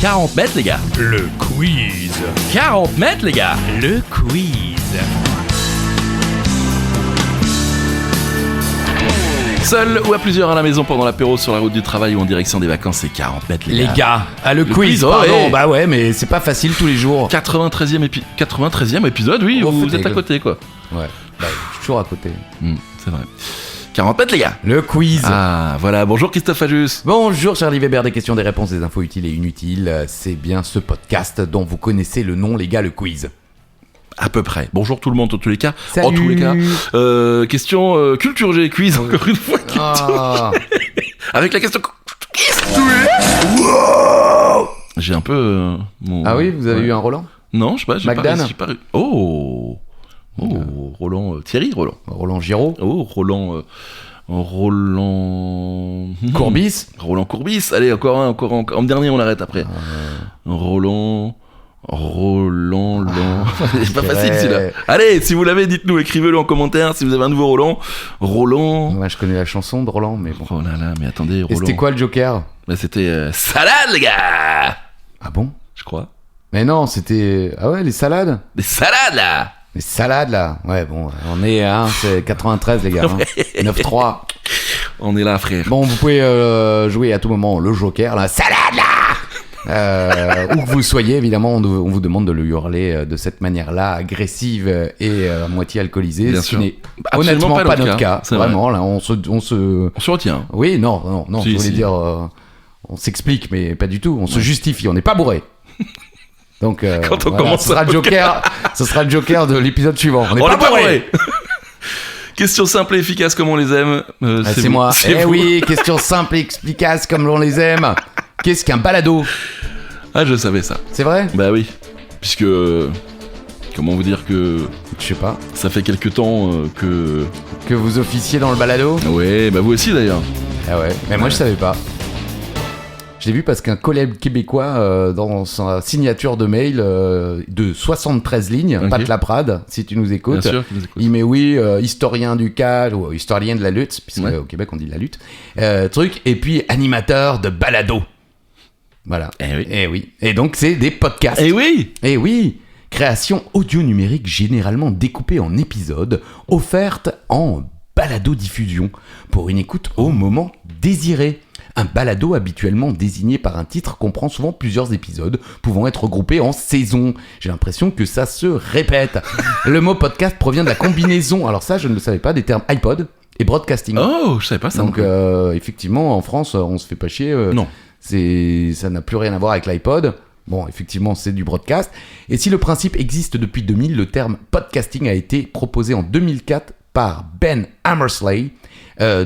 40 mètres, les gars. Le quiz. 40 mètres, les gars. Le quiz. Seul ou à plusieurs à la maison pendant l'apéro, sur la route du travail ou en direction des vacances, c'est 40 mètres, les gars. Le quiz, oh, pardon. ouais. Bah ouais, mais c'est pas facile tous les jours. 93e épisode, oui, Oh, vous êtes à côté, quoi. Ouais, bah, je suis toujours à côté. C'est vrai. 40 mètres, les gars. Le quiz. Ah, voilà. Bonjour, Christophe Ajus. Bonjour Charlie Weber, des questions, des réponses, des infos utiles et inutiles. C'est bien ce podcast dont vous connaissez le nom, les gars, le quiz. À peu près. Bonjour tout le monde, en tous les cas. Salut. En tous les cas. Question culture G quiz, encore une fois. Ah. Avec la question. Wow. J'ai un peu. Mon... Ah oui, vous avez eu un Roland? Non, je sais pas. J'ai Magdan. pas réussi. Oh. Roland. Thierry Roland. Roland Giraud. Oh, Roland. Courbis. Roland Courbis. Allez, encore un. En dernier, on arrête après. Roland, c'est pas facile celui-là. Allez, si vous l'avez, dites-nous, écrivez-le en commentaire si vous avez un nouveau Roland. Moi, je connais la chanson de Roland, mais bon. Oh là là, mais attendez, Roland. Et c'était quoi le Joker? Bah, c'était salade, les gars. Ah bon? Je crois. Mais non, c'était... Ah ouais, les salades? Des salades, là. Les salades, là. Ouais, bon, on est... c'est 93, les gars. 9-3. On est là, frère. Bon, vous pouvez jouer à tout moment le Joker, la salade, là. Où que vous soyez, évidemment, on vous demande de le hurler de cette manière-là, agressive et à moitié alcoolisée. Bien ce sûr. qui n'est Absolument honnêtement pas notre cas. C'est Vraiment, vrai. là, on se... retient. Oui, non, Si, je voulais si. dire... on s'explique, mais pas du tout. On se justifie, on n'est pas bourré. Donc, Quand on voilà, commence ce sera le Joker, ce sera le Joker de l'épisode suivant. On n'est On pas est pas bourré. bourré. Question simple et efficace comme on les aime. C'est vous. moi. C'est vous. Oui, question simple et efficace comme on les aime. Qu'est-ce qu'un balado? Ah, je savais ça. C'est vrai? Bah oui. Puisque. Comment vous dire que. Je sais pas. Ça fait quelques temps que. Que vous officiez dans le balado? Ouais, bah vous aussi d'ailleurs. Ah ouais. Mais moi je savais pas. Je l'ai vu parce qu'un collègue québécois, dans sa signature de mail de 73 lignes, Ok. Pat Laprade, si tu nous écoutes, Bien sûr que vous écoutez. il met oui, historien du cas, ou historien de la lutte, puisque Ouais. au Québec on dit de la lutte, truc, et puis animateur de balado. Voilà. Eh oui. Et oui. Et donc c'est des podcasts. Eh oui. Et oui, création audio numérique généralement découpée en épisodes, offerte en balado-diffusion pour une écoute au moment désiré. Un balado habituellement désigné par un titre comprend souvent plusieurs épisodes pouvant être regroupés en saisons. J'ai l'impression que ça se répète. Le mot podcast provient de la combinaison, alors ça je ne le savais pas, des termes iPod et broadcasting. Oh, je savais pas ça. Donc effectivement en France on se fait pas chier. Non. Ça n'a plus rien à voir avec l'iPod. Bon, effectivement, c'est du broadcast. Et si le principe existe depuis 2000, le terme podcasting a été proposé en 2004 par Ben Hammersley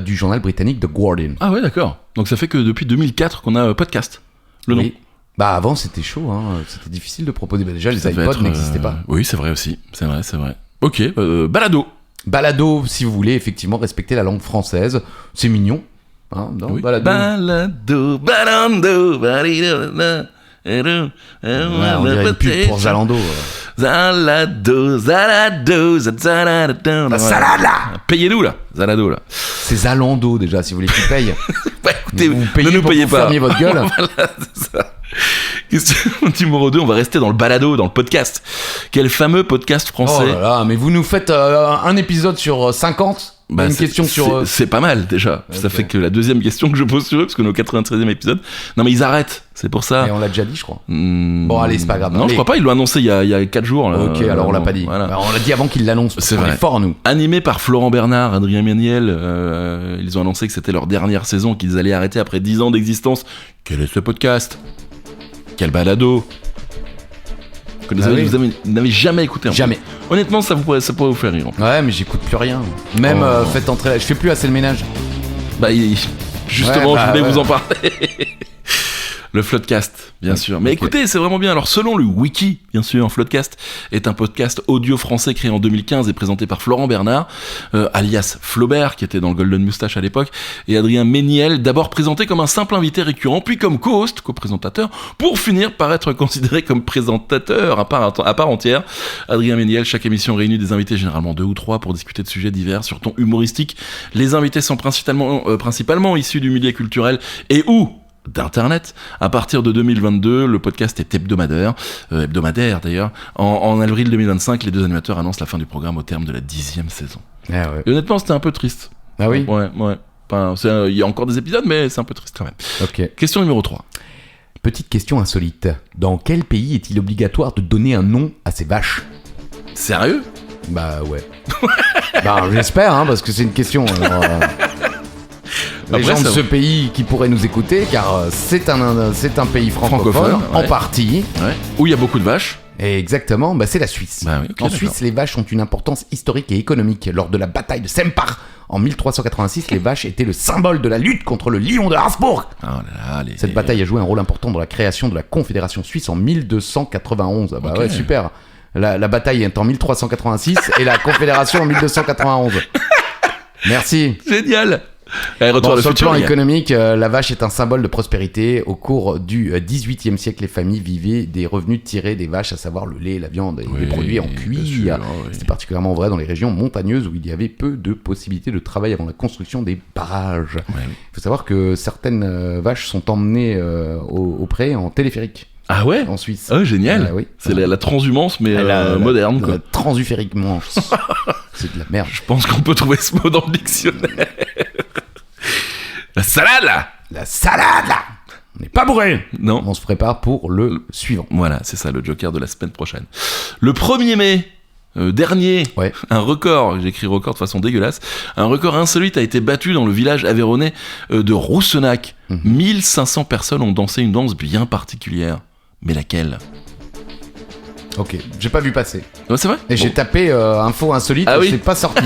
du journal britannique The Guardian. Ah ouais, d'accord. Donc ça fait que depuis 2004 qu'on a podcast. Le nom. Oui. Bah avant, c'était chaud. C'était difficile de proposer. Bah, déjà, les Ça devait iPods être, n'existaient pas. Oui, c'est vrai aussi. C'est vrai. Ok, balado. Balado, si vous voulez, effectivement, respecter la langue française. C'est mignon. Non, Oui. balado. Balado. Ouais, on dirait une pub pour Zalando. Zalado. La salade, là. Payez-nous là, Zalado là. C'est Zalando, déjà, si vous voulez qu'ils payent. Bah écoutez, Vous ne payez nous pour payez vous pas. fermiez votre gueule. Voilà, c'est ça. Question numéro 2, on va rester dans le balado, dans le podcast. Quel fameux podcast Oh français? là là, mais vous nous faites un épisode sur 50 Bah, une c'est- question sur... c'est pas mal déjà. Ça Ok. fait que la deuxième question que je pose sur eux, parce qu'on est au 93e épisode. Non mais ils arrêtent, c'est pour ça. Mais on l'a déjà dit, je crois. Bon, allez, c'est pas grave. Non, Allez. je crois pas, ils l'ont annoncé il y a 4 jours. Là. Ok, alors on l'a pas dit. Voilà. Alors, on l'a dit avant qu'il l'annonce. C'est On vrai. est fort, nous. Animé par Florent Bernard, Adrien Méniel, ils ont annoncé que c'était leur dernière saison, qu'ils allaient arrêter après 10 ans d'existence. Quel est ce podcast? Quel balado? Que Ah oui. vous n'avez jamais écouté. Jamais. Honnêtement, ça pourrait vous faire rire. Ouais, mais j'écoute plus rien. Même Oh. faites entrer... Je fais plus assez le ménage. Bah, justement, Ouais, je voulais ouais. vous en parler. Le Floodcast, bien sûr. Mais ok. écoutez, c'est vraiment bien. Alors, selon le wiki, bien sûr, Floodcast est un podcast audio français créé en 2015 et présenté par Florent Bernard, alias Flaubert, qui était dans le Golden Moustache à l'époque, et Adrien Méniel, d'abord présenté comme un simple invité récurrent, puis comme co-host, co-présentateur, pour finir par être considéré comme présentateur à part entière. Adrien Méniel, chaque émission réunit des invités, généralement 2 ou 3, pour discuter de sujets divers sur ton humoristique. Les invités sont principalement issus du milieu culturel et ou d'internet. À partir de 2022, le podcast est hebdomadaire d'ailleurs. En avril 2025, les deux animateurs annoncent la fin du programme au terme de la 10e saison. Ah ouais. Et honnêtement, c'était un peu triste. Ah oui. Ouais. Enfin, il y a encore des épisodes, mais c'est un peu triste quand même. Ok. Question numéro 3. Petite question insolite. Dans quel pays est-il obligatoire de donner un nom à ses vaches ? Sérieux ? Bah ouais. Bah j'espère, parce que c'est une question. Alors, les Après, gens de ça- ce pays qui pourraient nous écouter, car c'est un pays francophone, Francophone, en ouais. partie. Ouais. Où il y a beaucoup de vaches. Et exactement, c'est la Suisse. Bah oui, ok, En d'accord. Suisse, les vaches ont une importance historique et économique. Lors de la bataille de Sempach, en 1386, les vaches étaient le symbole de la lutte contre le lion de Habsbourg. Oh là là, Cette bataille a joué un rôle important dans la création de la Confédération suisse en 1291. Ah bah Ok. ouais, super. La bataille est en 1386 et la Confédération en 1291. Merci. Génial. Allez, retour Bon, à le sur le futur, plan les gars. économique, la vache est un symbole de prospérité. Au cours du XVIIIe siècle, les familles vivaient des revenus tirés des vaches, à savoir le lait, la viande et les Oui, produits en bien cuir. sûr, oui. C'était particulièrement vrai dans les régions montagneuses où il y avait peu de possibilités de travail avant la construction des barrages. Ouais. Il faut savoir que certaines vaches sont emmenées au pré en téléphérique Ah ouais. en Suisse. Oh, génial. Oui. C'est la transhumance, mais La- moderne, la quoi. transufériquement. C'est de la merde. Je pense qu'on peut trouver ce mot dans le dictionnaire. La salade, là. La salade là. On n'est pas bourré. Non. On se prépare pour le suivant. Voilà, c'est ça, le Joker de la semaine prochaine. Le 1er mai dernier, Ouais. un record, j'ai écrit record de façon dégueulasse, un record insolite a été battu dans le village aveyronnais de Roussenac. 1500 personnes ont dansé une danse bien particulière. Mais laquelle ? Ok. J'ai pas vu passer. Ouais, c'est vrai ? Et j'ai Bon, tapé info insolite. Ah et oui. c'est pas sorti.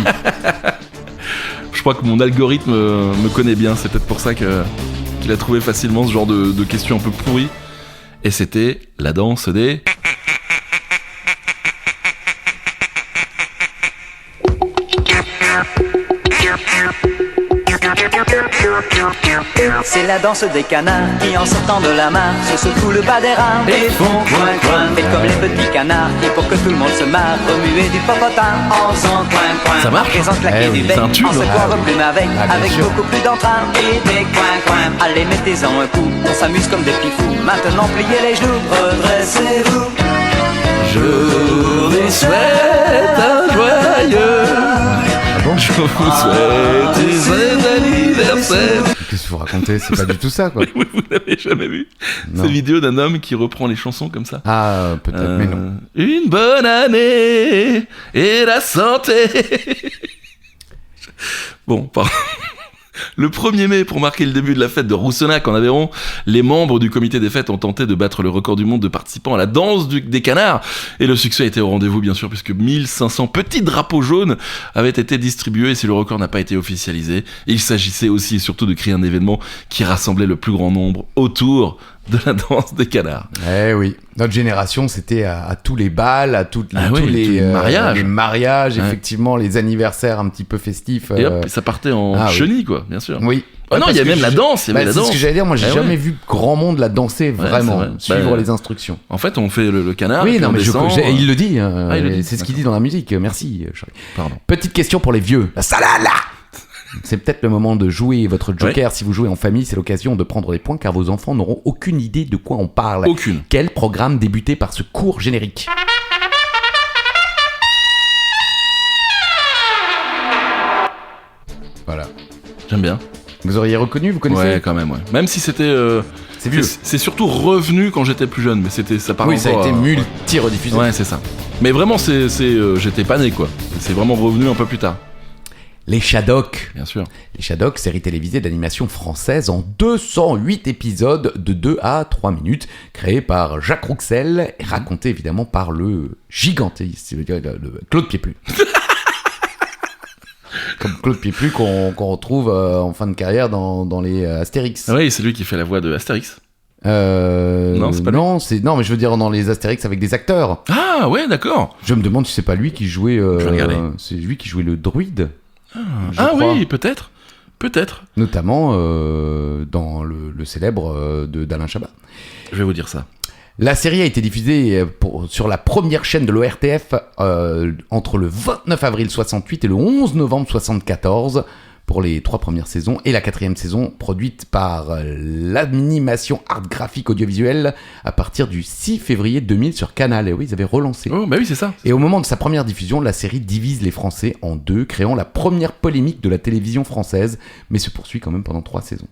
je crois que mon algorithme me connaît bien, c'est peut-être pour ça qu'il a trouvé facilement ce genre de questions un peu pourries. Et c'était la danse des... C'est la danse des canards qui en sortant de la mare se secouent le bas des rames et font coin coin. Et comme les petits canards, et pour que tout le monde se marre, remuer du popotin en faisant coin coin. Ça marche, En claquer Eh oui, du bec, c'est un tube, en secouant hein. vos plumes avec, Ah, bien avec sûr. beaucoup plus d'entrain. Et des coin coin, allez mettez-en un coup, on s'amuse comme des petits fous. Maintenant pliez les genoux, redressez-vous. Je vous souhaite un joyeux... Ah bon? Je vous souhaite un anniversaire. Qu'est-ce qu'il faut raconter? C'est pas du tout ça, quoi. Vous n'avez jamais vu Non. cette vidéo d'un homme qui reprend les chansons comme ça? Ah, peut-être, mais non. Une bonne année et la santé. Bon, pardon. Le 1er mai, pour marquer le début de la fête de Roussenac en Aveyron, les membres du comité des fêtes ont tenté de battre le record du monde de participants à la danse des canards. Et le succès a été au rendez-vous, bien sûr, puisque 1500 petits drapeaux jaunes avaient été distribués. Et si le record n'a pas été officialisé, il s'agissait aussi et surtout de créer un événement qui rassemblait le plus grand nombre autour de la danse des canards. Eh oui, notre génération, c'était à tous les bals, à tous Ah oui, tous les mariages. les mariages, Ouais. effectivement, les anniversaires un petit peu festifs. Et hop, ça partait en ah oui. chenille, quoi, bien sûr. Oui. Ah non, parce il y a que même la danse, il y avait la c'est danse. ce que j'allais dire, moi j'ai Eh jamais ouais. vu grand monde la danser vraiment, c'est vrai. suivre Bah, les instructions. En fait, on fait le canard. et Oui, puis non, on mais descend, il le dit, Ah, il le dit, c'est ce qu'il d'accord. dit dans la musique, merci. Charlie. Pardon. Petite question pour les vieux. La salade là. C'est peut-être le moment de jouer votre joker. Si vous jouez en famille, c'est l'occasion de prendre des points car vos enfants n'auront aucune idée de quoi on parle. Aucune. Quel programme débutait par ce court générique? Voilà. J'aime bien. Vous auriez reconnu, vous connaissez? Ouais, quand même, ouais. Même si c'était. C'est vieux. C'est surtout revenu quand j'étais plus jeune, mais ça parle Oui, ça a encore été à- multi-rediffusé. Ouais, c'est ça. Mais vraiment, j'étais pas né, quoi. C'est vraiment revenu un peu plus tard, Les Shadocks. bien sûr. Les Shadocks, série télévisée d'animation française en 208 épisodes de 2 à 3 minutes, créée par Jacques Rouxel et racontée évidemment par le gigantesque, le Claude Pieplu. Comme Claude Pieplu qu'on retrouve en fin de carrière dans les Astérix. Ah oui, c'est lui qui fait la voix de Astérix. Non, c'est pas lui. non, mais je veux dire dans les Astérix avec des acteurs. Ah ouais, d'accord. Je me demande si c'est pas lui qui jouait. Je vais regarder. C'est lui qui jouait le druide. Je Ah crois. oui, peut-être. Peut-être. Notamment dans le célèbre d'Alain Chabat. Je vais vous dire ça. La série a été diffusée sur la première chaîne de l'ORTF entre le 29 avril 68 et le 11 novembre 74. pour les 3 premières saisons et la 4e saison produite par l'animation art graphique audiovisuelle à partir du 6 février 2000 sur Canal. Et oui, ils avaient relancé. Oh, bah oui, c'est ça. Et au moment de sa première diffusion, la série divise les Français en deux, créant la première polémique de la télévision française, mais se poursuit quand même pendant 3 saisons.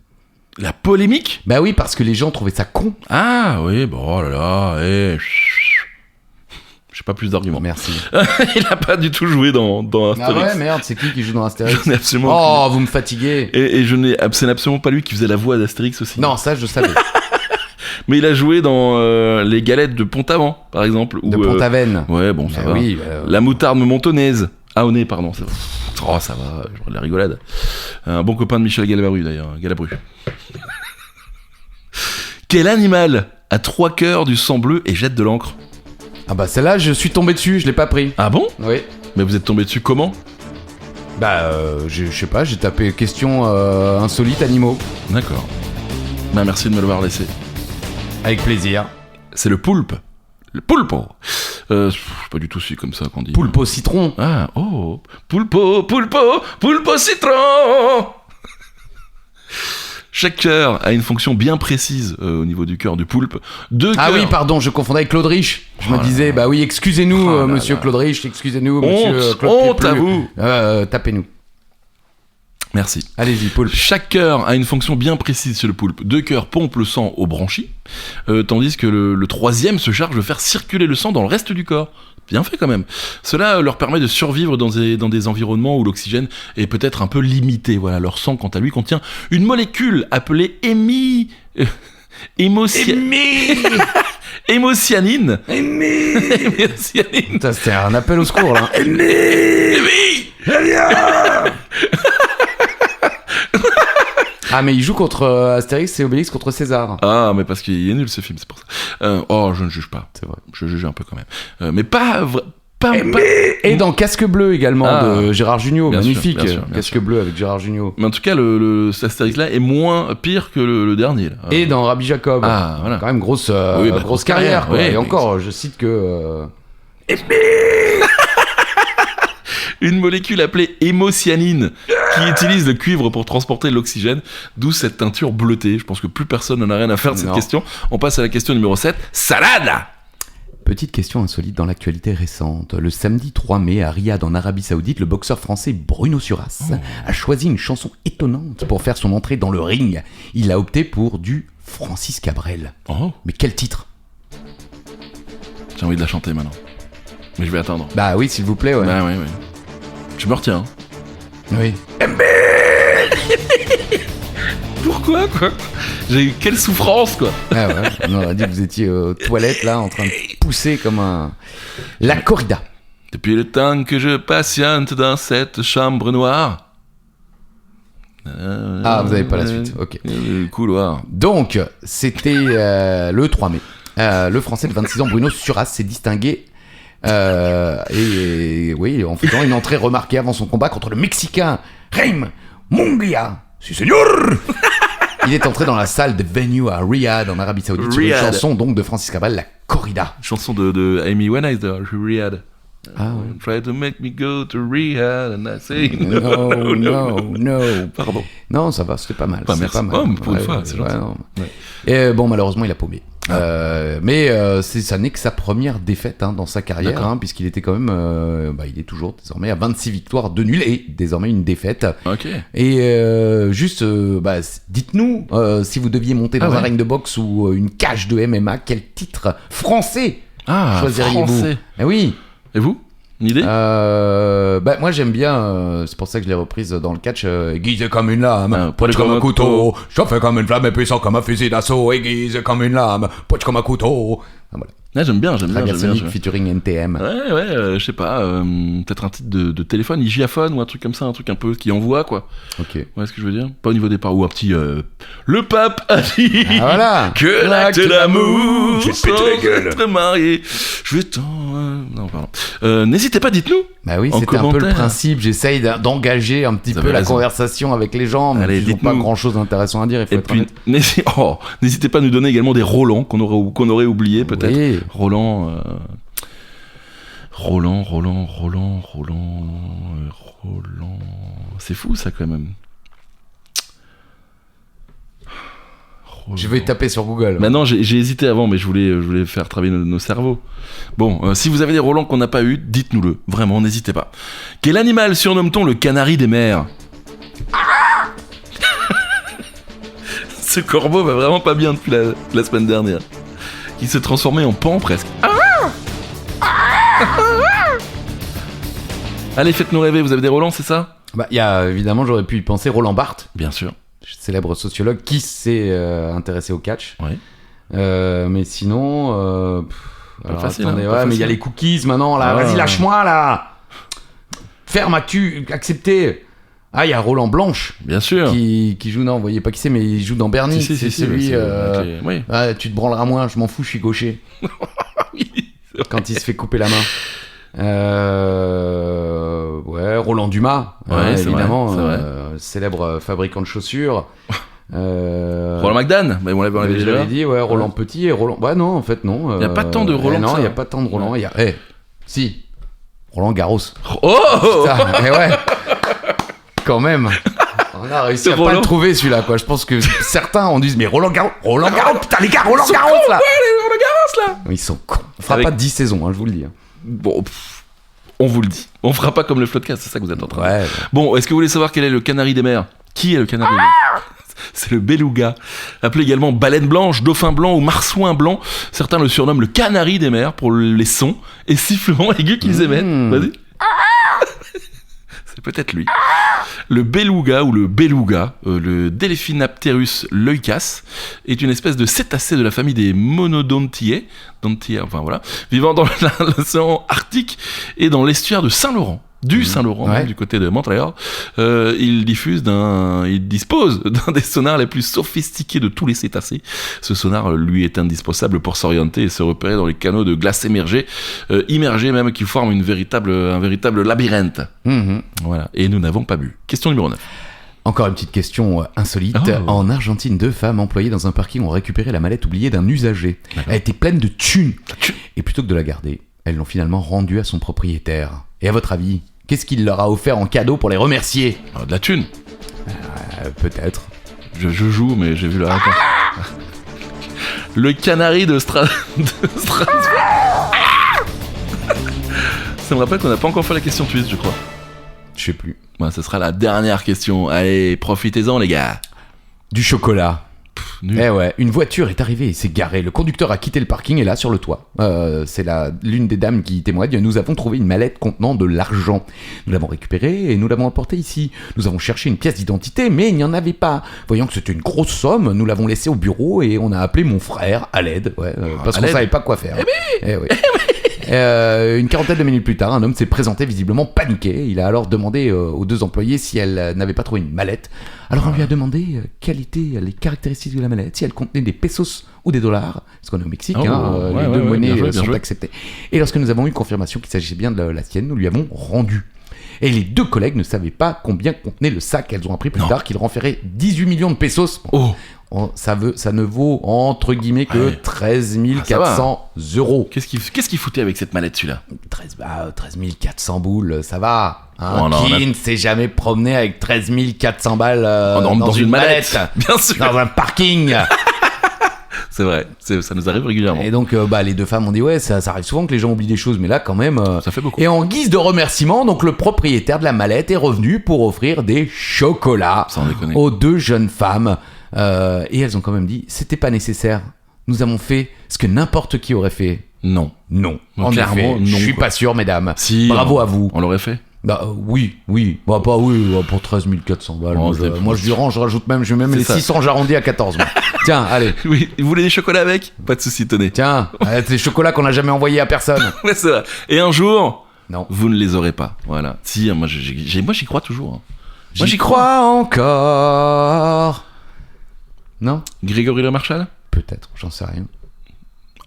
La polémique? Bah oui, parce que les gens trouvaient ça con. Ah oui, bon, oh là là, j'ai pas plus d'arguments. Merci. Il a pas du tout joué dans Ah Astérix. ouais, merde, c'est qui joue dans Astérix? Je n'ai absolument Oh, vous me fatiguez. Et c'est absolument pas lui qui faisait la voix d'Astérix aussi. Non, ça je savais. Mais il a joué dans les galettes de Pont-Aven, par exemple. De Pont-Aven. Ouais, bon, ça Bah va. oui, La moutarde montonnaise. Ah, au nez, pardon. Ça va. Oh, ça va, genre de la rigolade. Un bon copain de Michel Galabru, d'ailleurs. Galabru. Quel animal a 3 cœurs, du sang bleu et jette de l'encre? Ah bah celle-là, je suis tombé dessus, je l'ai pas pris. Ah bon? Oui. Mais vous êtes tombé dessus comment? Bah, je sais pas, j'ai tapé question insolite animaux. D'accord. Bah, merci de me l'avoir laissé. Avec plaisir. C'est le poulpe. Le pulpo. C'est pas du tout si comme ça qu'on dit. Poulpe au citron. Ah, oh. Pulpo citron. Chaque cœur a une fonction bien précise au niveau du cœur du poulpe. 2 Ah cœurs. oui, pardon, je confondais avec Claude Rich. Je me disais, bah oui, excusez-nous, Oh là monsieur là. Claude Rich, excusez-nous, monsieur Honte, Claude honte Péplu. à vous. Tapez-nous. Merci. Allez-y, poulpe. Chaque cœur a une fonction bien précise chez le poulpe. 2 cœurs pompent le sang aux branchies, tandis que le 3e se charge de faire circuler le sang dans le reste du corps. Bien fait quand même. Cela leur permet de survivre dans des environnements où l'oxygène est peut-être un peu limité. Voilà, leur sang, quant à lui, contient une molécule appelée hémocyanine. Hémocyanine. Ça, c'était un appel au secours, là. Ah, mais il joue contre Astérix et Obélix contre César. Ah, mais parce qu'il est nul ce film, c'est pour ça. Oh, je ne juge pas. C'est vrai. Je juge un peu quand même. Mais pas... Et dans Casque Bleu également, de Gérard Jugnot. Bien sûr, Magnifique. bien sûr, bien Casque sûr. Bleu avec Gérard Jugnot. Mais en tout cas, cet Astérix-là est moins pire que le dernier. Là. Et dans Rabbi Jacob. Ah, voilà. Quand même grosse, Oui, bah, grosse carrière. Quoi. ouais, Et encore, je cite que... Une molécule appelée hémocyanine qui utilise le cuivre pour transporter l'oxygène, d'où cette teinture bleutée. Je pense que plus personne n'en a rien à faire de cette Non. question. On passe à la question numéro 7. Salade. Petite question insolite dans l'actualité récente. Le samedi 3 mai, à Riyad, en Arabie Saoudite, le boxeur français Bruno Suras a choisi une chanson étonnante pour faire son entrée dans le ring. Il a opté pour du Francis Cabrel. Oh, Mais quel titre? j'ai envie de la chanter maintenant. Mais je vais attendre. Bah oui, s'il vous plaît, ouais. Ah, ouais. Je me retiens. Oui. Pourquoi, quoi? Quelle souffrance, quoi. Ah ouais, on aurait dit que vous étiez aux toilettes, là, en train de pousser comme un... La corrida. Depuis le temps que je patiente dans cette chambre noire. Ah, vous n'avez pas la suite, ok. Le couloir. Donc, c'était le 3 mai. Le Français de 26 ans, Bruno Suras, s'est distingué oui, en faisant une entrée remarquée avant son combat contre le Mexicain Jaime Munguia. Si, señor. Il est entré dans la salle de venue à Riyad, en Arabie Saoudite, sur une Riyad. chanson donc de Francis Cabrel, la corrida. Chanson de Amy Winehouse, Riyad. Ah ouais. Try to make me go to Riyad and I say No. Pardon. Non, ça va, c'était pas mal. Bah, c'est merci. pas mal. Oh, mais pour une fois, c'est gentil. non. Ouais. Et bon, malheureusement, il a paumé. Mais ça n'est que sa première défaite dans sa carrière, D'accord. puisqu'il était quand même, il est toujours désormais à 26 victoires, 2 nuls et désormais une défaite. Ok. Et juste, dites-nous si vous deviez monter dans Ah ouais. un ring de boxe ou une cage de MMA, quel titre français Ah, choisiriez-vous? français. Eh oui. Et vous? Une idée? Moi j'aime bien, c'est pour ça que je l'ai reprise dans le catch, aiguisé comme une lame, poche poche comme un couteau, chauffé comme une flamme et puissant comme un fusil d'assaut, aiguisé comme une lame, poche comme un couteau. Ah, voilà. Ah, j'aime bien. Radiasonic featuring NTM. Ouais, je sais pas, peut-être un titre de téléphone, Igiaphone ou un truc comme ça, un truc un peu qui envoie, quoi. Ok. Ouais, ce que je veux dire? Pas au niveau des parts, ou un petit, le pape a dit Ah voilà. que l'acte d'amour, Je vais te péter la gueule. être marié, je vais t'en... Non, pardon. N'hésitez pas, dites-nous. Bah oui, En c'était un peu le commentaire. principe, j'essaye d'engager un petit Vous peu avez la raison. conversation avec les gens, mais Allez, ils n'ont pas dites-nous. grand chose d'intéressant à dire, il faut Et être puis, honnête. n'hésitez pas à nous donner également des Roland qu'on aurait oublié, peut-être. Oui. Roland... Roland. C'est fou, ça, quand même. Je vais taper sur Google. Maintenant, j'ai hésité avant, mais je voulais faire travailler nos cerveaux. Bon, si vous avez des Roland qu'on n'a pas eu, dites-nous-le. Vraiment, n'hésitez pas. Quel animal surnomme-t-on le canari des mers? Ce corbeau va vraiment pas bien depuis la semaine dernière. Il s'est transformé en pan presque. Allez, faites-nous rêver, vous avez des Roland, c'est ça? Bah, il y a évidemment, j'aurais pu y penser, Roland Barthes, Bien sûr. célèbre sociologue qui s'est intéressé au catch. Ouais. Mais sinon, alors, facile, attendez, hein, pas ouais, mais il y a facile. les cookies maintenant là. Ah. Vas-y, lâche-moi là. Ferme, as-tu accepté? Ah, il y a Roland Blanche Bien sûr. qui joue, non, vous voyez pas qui c'est, mais il joue dans Bernie. Si, c'est celui. Oui. Ah, tu te branleras moins, je m'en fous, je suis gaucher. Quand il se fait couper la main. Ouais, Roland Dumas, Ouais, c'est évidemment, vrai, célèbre fabricant de chaussures. Roland McDan, mais on l'avait je déjà. l'avais dit, ouais, Roland Petit et Roland. Ouais, non, en fait, non. Il y a pas tant de Roland Non, que ça. il y a pas tant de Roland. Il y a. Si. Roland Garros. Oh Putain, mais ouais. Quand même. On a réussi à pas Roland. le trouver celui-là, quoi. Je pense que certains ont dit, mais Roland Garros, putain, les gars, Roland Garros là. Roland Garros là. Ils sont cons. On fera Avec- pas 10 saisons, hein, je vous le dis. Bon, on vous le dit. On fera pas comme le Floodcast, c'est ça que vous êtes en train de dire. Ouais. Bon, est-ce que vous voulez savoir quel est le canari des mers? Qui est le canari des mers? C'est le beluga, appelé également baleine blanche, dauphin blanc ou marsouin blanc. Certains le surnomment le canari des mers pour les sons et sifflements aigus qu'ils émettent. Vas-y. C'est peut-être lui. Le beluga ou le beluga, le Delphinapterus leucas, est une espèce de cétacé de la famille des Monodontiae, enfin voilà, vivant dans l'océan Arctique et dans l'estuaire de Saint-Laurent. Saint-Laurent, Ouais. même, du côté de Montréal. Il dispose d'un des sonars les plus sophistiqués de tous les cétacés. Ce sonar, lui, est indispensable pour s'orienter et se repérer dans les canaux de glace immergés même, qui forment un véritable labyrinthe. Mhm. Voilà. Et nous n'avons pas bu. Question numéro 9. Encore une petite question insolite. Oh. En Argentine, 2 femmes employées dans un parking ont récupéré la mallette oubliée d'un usager. Elle était pleine de thunes. Et plutôt que de la garder, elles l'ont finalement rendue à son propriétaire. Et à votre avis, qu'est-ce qu'il leur a offert en cadeau pour les remercier? De la thune. Peut-être. Je joue, mais j'ai vu la réponse. Le canari de Strasbourg. Ça me rappelle qu'on n'a pas encore fait la question twist, je crois. Je sais plus. Bon, ce sera la dernière question. Allez, profitez-en, les gars. Du chocolat. Nul. Eh ouais, une voiture est arrivée et s'est garée. Le conducteur a quitté le parking et là, sur le toit. C'est l'une des dames qui témoigne. Nous avons trouvé une mallette contenant de l'argent. Nous l'avons récupérée et nous l'avons apportée ici. Nous avons cherché une pièce d'identité, mais il n'y en avait pas. Voyant que c'était une grosse somme, nous l'avons laissée au bureau et on a appelé mon frère à l'aide. Ouais, parce à qu'on l'aide. savait pas quoi faire. Eh oui. Une quarantaine de minutes plus tard, un homme s'est présenté visiblement paniqué. Il a alors demandé aux 2 employés si elles n'avaient pas trouvé une mallette. Alors on lui a demandé quelles étaient les caractéristiques de la mallette, si elle contenait des pesos ou des dollars, parce qu'on est au Mexique, Oh, les ouais, deux ouais, monnaies bien joué, bien sont joué. acceptées. Et lorsque nous avons eu confirmation qu'il s'agissait bien de la sienne, nous lui avons rendu. Et les 2 collègues ne savaient pas combien contenait le sac. Elles ont appris plus Non. tard qu'il renferait 18 millions de pesos. Oh, Ça ne vaut entre guillemets que Ouais. 13 ça va. 400 euros. qu'est-ce qu'il foutait avec cette mallette, celui-là? 13 400 boules, ça va. Hein, Oh non, qui on a- ne s'est jamais promené avec 13 400 balles dans une mallette. Bien sûr. dans un parking. C'est vrai, ça nous arrive régulièrement. Et donc, les 2 femmes ont dit, ouais, ça arrive souvent que les gens oublient des choses, mais là, quand même... Ça fait beaucoup. Et en guise de remerciement, donc le propriétaire de la mallette est revenu pour offrir des chocolats Sans déconner. aux 2 jeunes femmes. Et elles ont quand même dit, c'était pas nécessaire. Nous avons fait ce que n'importe qui aurait fait. Non. Non. Donc, En clairement, effet, je non, suis quoi. pas sûr, mesdames. Si, Bravo à vous. On l'aurait fait. Bah oui. Bah pas oui, pour 13 400 balles. Oh, Moi je lui rends, je rajoute même, je mets même C'est les ça. 600, j'arrondis à 14. moi. Tiens, allez. Oui, vous voulez des chocolats avec? Pas de soucis, tenez. Tiens, c'est des chocolats qu'on n'a jamais envoyés à personne. Ouais, c'est vrai. Et un jour, Non. vous ne les aurez pas. Voilà. Si, moi j'y crois toujours. hein. Moi J'y crois encore. Non? Grégory Le Marchal? Peut-être, j'en sais rien.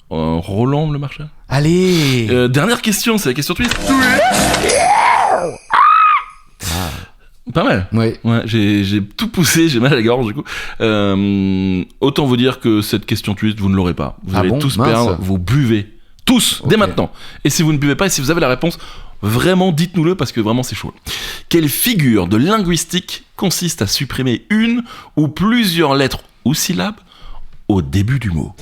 Roland Le Marchal? Allez. Dernière question, c'est la question twist. Pas mal. Oui. Ouais, j'ai tout poussé, j'ai mal à la gorge du coup. Autant vous dire que cette question twist, vous ne l'aurez pas. Vous Ah allez bon, tous mince. perdre, vous buvez. Tous, dès Ok. maintenant. Et si vous ne buvez pas, et si vous avez la réponse, vraiment dites-nous-le parce que vraiment c'est chaud. Quelle figure de linguistique consiste à supprimer une ou plusieurs lettres ou syllabes au début du mot.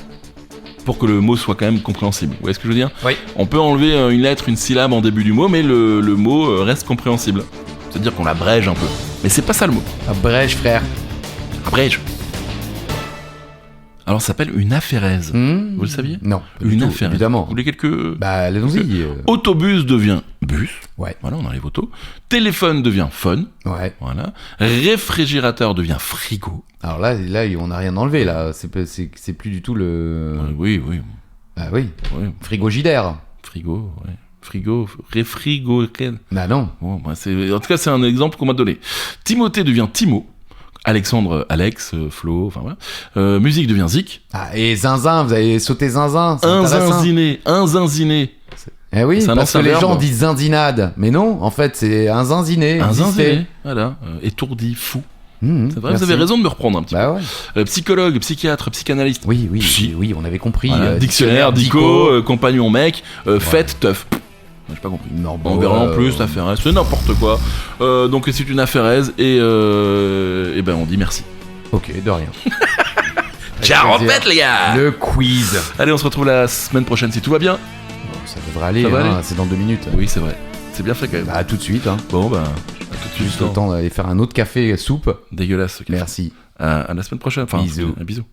Pour que le mot soit quand même compréhensible. Vous voyez ce que je veux dire ? Oui. On peut enlever une lettre, une syllabe en début du mot, mais le mot reste compréhensible. C'est-à-dire qu'on l'abrège un peu. Mais c'est pas ça le mot. Abrège, frère. Abrège. Alors ça s'appelle une aphérèse. Vous le saviez ? Non. pas du Une tout, aphérèse. évidemment. Vous voulez quelques... Bah, allons-y. Autobus devient bus. Ouais. Voilà, on arrive auto. Téléphone devient phone. Ouais. Voilà. Réfrigérateur devient frigo. Alors là, on n'a rien enlevé, là. C'est plus du tout le... Oui. Ah oui. Oui. Frigogidaire. Frigo, ouais. Frigo, réfrigo. Bah non. Bon, en tout cas, c'est un exemple qu'on m'a donné. Timothée devient Timo. Alexandre, Alex, Flo, enfin voilà. Musique devient Zik. Ah, et zinzin, vous avez sauté zinzin. C'est Un intéressant. zinziné. Eh oui, C'est un parce que ancien les verbe. gens disent zinzinade. Mais non, en fait, c'est un zinziné. Un existé. zinziné. Voilà. Étourdi, fou. C'est vrai, merci. vous avez raison de me reprendre un petit Bah ouais. peu. Psychologue, psychiatre, psychanalyste. Oui, Si. on avait compris. Voilà. Dictionnaire, dico, compagnon mec, fête, teuf. J'ai pas compris. Non, On verra en plus l'aphérèse, c'est n'importe quoi. Donc c'est une aphérèse et ben on dit merci. Ok, de rien. Ciao, en plaisir. fait les gars. Le quiz. Allez, on se retrouve la semaine prochaine si tout va bien. Bon, ça devrait aller, Ça va hein, aller c'est dans 2 minutes. Oui, c'est vrai. C'est bien fait quand même. Bah, tout de suite. Hein. Bon, bah, à tout de suite. Juste le temps d'aller faire un autre café soupe. Dégueulasse. ce café. Merci. À la semaine prochaine. Enfin, Bisous. un bisou.